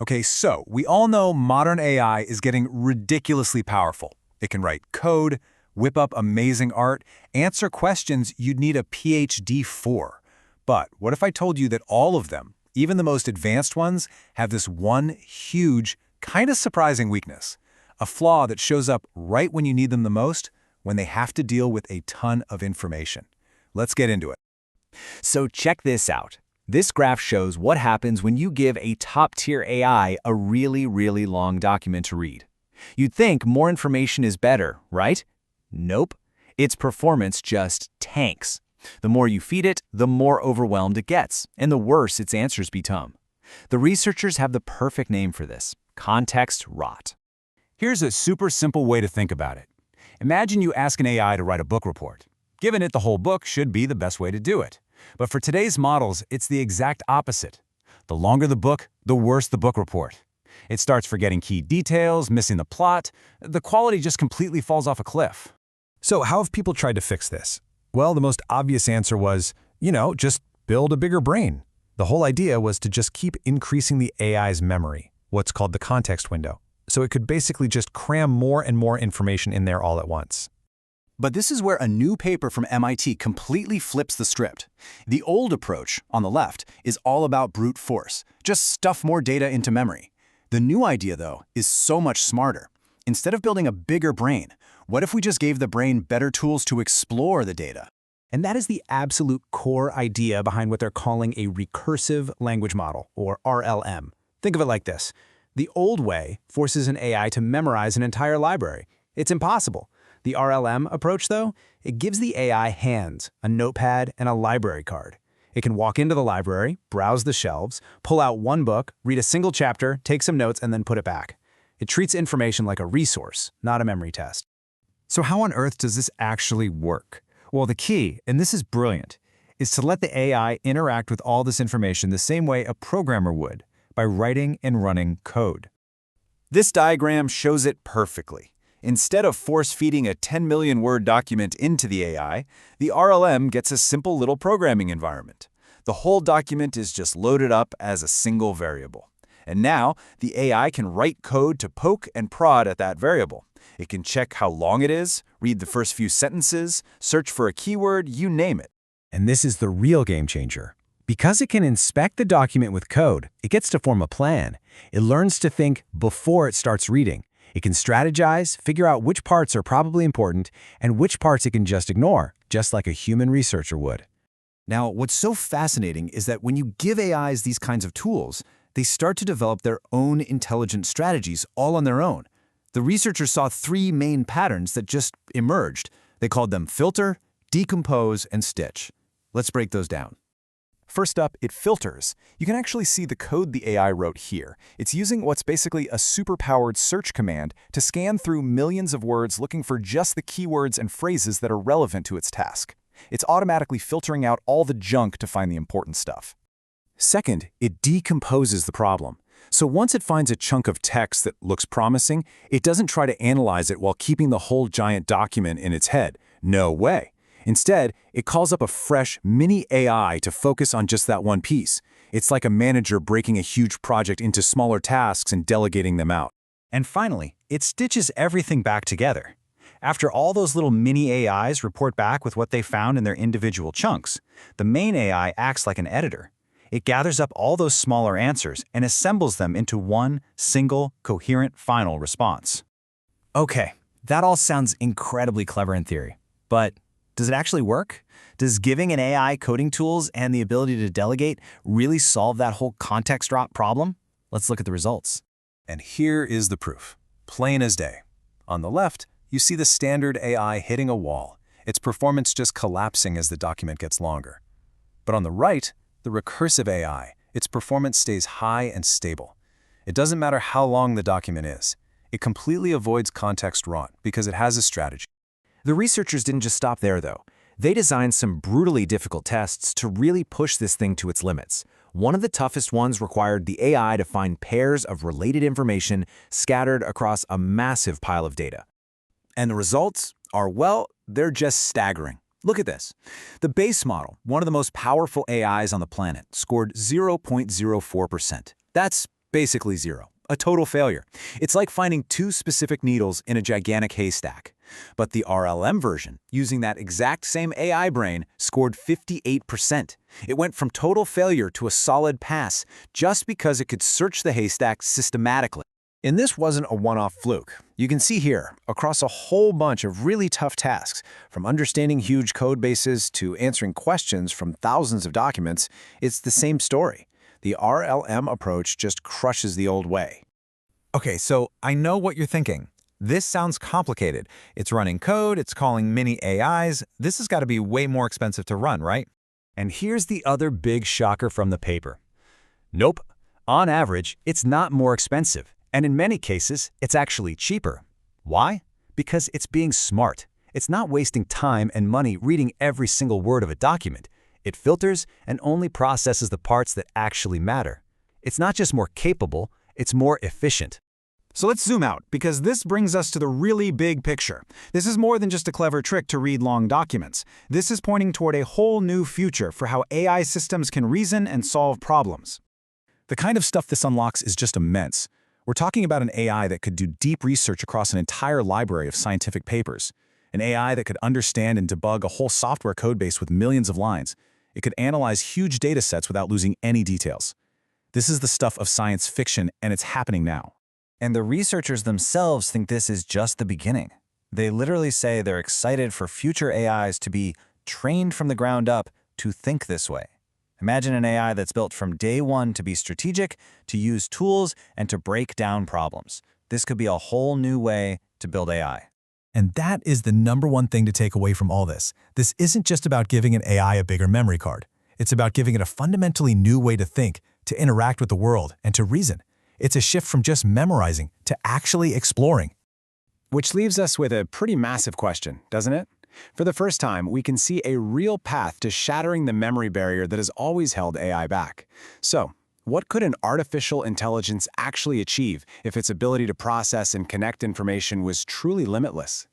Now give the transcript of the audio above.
Okay, so we all know modern AI is getting ridiculously powerful. It can write code, whip up amazing art, answer questions you'd need a PhD for. But what if I told you that all of them, even the most advanced ones, have this one huge, kind of surprising weakness? A flaw that shows up right when you need them the most, when they have to deal with a ton of information. Let's get into it. So check this out. This graph shows what happens when you give a top-tier AI a really long document to read. You'd think more information is better, right? Nope. Its performance just tanks. The more you feed it, the more overwhelmed it gets, and the worse its answers become. The researchers have the perfect name for this: context rot. Here's a super simple way to think about it. Imagine you ask an AI to write a book report. Giving it the whole book should be the best way to do it. But for today's models, it's the exact opposite. The longer the book, the worse the book report. It starts forgetting key details, missing the plot. The quality just completely falls off a cliff. So how have people tried to fix this? Well, the most obvious answer was, just build a bigger brain. The whole idea was to just keep increasing the AI's memory, what's called the context window. So it could basically just cram more and more information in there all at once. But this is where a new paper from MIT completely flips the script. The old approach, on the left, is all about brute force. Just stuff more data into memory. The new idea, though, is so much smarter. Instead of building a bigger brain, what if we just gave the brain better tools to explore the data? And that is the absolute core idea behind what they're calling a recursive language model, or RLM. Think of it like this. The old way forces an AI to memorize an entire library. It's impossible. The RLM approach, though, it gives the AI hands, a notepad, and a library card. It can walk into the library, browse the shelves, pull out one book, read a single chapter, take some notes, and then put it back. It treats information like a resource, not a memory test. So how on earth does this actually work? Well, the key, and this is brilliant, is to let the AI interact with all this information the same way a programmer would, by writing and running code. This diagram shows it perfectly. Instead of force-feeding a 10 million word document into the AI, the RLM gets a simple little programming environment. The whole document is just loaded up as a single variable. And now, the AI can write code to poke and prod at that variable. It can check how long it is, read the first few sentences, search for a keyword, you name it. And this is the real game changer. Because it can inspect the document with code, it gets to form a plan. It learns to think before it starts reading. It can strategize, figure out which parts are probably important, and which parts it can just ignore, just like a human researcher would. Now, what's so fascinating is that when you give AIs these kinds of tools, they start to develop their own intelligent strategies all on their own. The researchers saw three main patterns that just emerged. They called them filter, decompose, and stitch. Let's break those down. First up, it filters. You can actually see the code the AI wrote here. It's using what's basically a superpowered search command to scan through millions of words looking for just the keywords and phrases that are relevant to its task. It's automatically filtering out all the junk to find the important stuff. Second, it decomposes the problem. So once it finds a chunk of text that looks promising, it doesn't try to analyze it while keeping the whole giant document in its head. No way. Instead, it calls up a fresh mini AI to focus on just that one piece. It's like a manager breaking a huge project into smaller tasks and delegating them out. And finally, it stitches everything back together. After all those little mini AIs report back with what they found in their individual chunks, the main AI acts like an editor. It gathers up all those smaller answers and assembles them into one single, coherent final response. Okay, that all sounds incredibly clever in theory, but does it actually work? Does giving an AI coding tools and the ability to delegate really solve that whole context drop problem? Let's look at the results. And here is the proof, plain as day. On the left, you see the standard AI hitting a wall, its performance just collapsing as the document gets longer. But on the right, the recursive AI, its performance stays high and stable. It doesn't matter how long the document is. It completely avoids context rot because it has a strategy. The researchers didn't just stop there, though. They designed some brutally difficult tests to really push this thing to its limits. One of the toughest ones required the AI to find pairs of related information scattered across a massive pile of data. And the results are, well, they're just staggering. Look at this. The base model, one of the most powerful AIs on the planet, scored 0.04%. That's Basically zero. A total failure. It's like finding two specific needles in a gigantic haystack. But the RLM version, using that exact same AI brain, scored 58%. It went from total failure to a solid pass just because it could search the haystack systematically. And this wasn't a one-off fluke. You can see here, across a whole bunch of really tough tasks, from understanding huge code bases to answering questions from thousands of documents, it's the same story. The RLM approach just crushes the old way. Okay, so I know what you're thinking. This sounds complicated. It's running code, it's calling mini AIs. This has got to be way more expensive to run, right? And here's the other big shocker from the paper. Nope. On average, it's not more expensive. And in many cases, it's actually cheaper. Why? Because it's being smart. It's not wasting time and money reading every single word of a document. It filters and only processes the parts that actually matter. It's not just more capable, it's more efficient. So let's zoom out, because this brings us to the really big picture. This is more than just a clever trick to read long documents. This is pointing toward a whole new future for how AI systems can reason and solve problems. The kind of stuff this unlocks is just immense. We're talking about an AI that could do deep research across an entire library of scientific papers. An AI that could understand and debug a whole software codebase with millions of lines. It could analyze huge data sets without losing any details. This is the stuff of science fiction, and it's happening now. And the researchers themselves think this is just the beginning. They literally say they're excited for future AIs to be trained from the ground up to think this way. Imagine an AI that's built from day one to be strategic, to use tools, and to break down problems. This could be a whole new way to build AI. And that is the number one thing to take away from all this. This isn't just about giving an AI a bigger memory card. It's about giving it a fundamentally new way to think, to interact with the world, and to reason. It's a shift from just memorizing to actually exploring. Which leaves us with a pretty massive question, doesn't it? For the first time, we can see a real path to shattering the memory barrier that has always held AI back. So, what could an artificial intelligence actually achieve if its ability to process and connect information was truly limitless?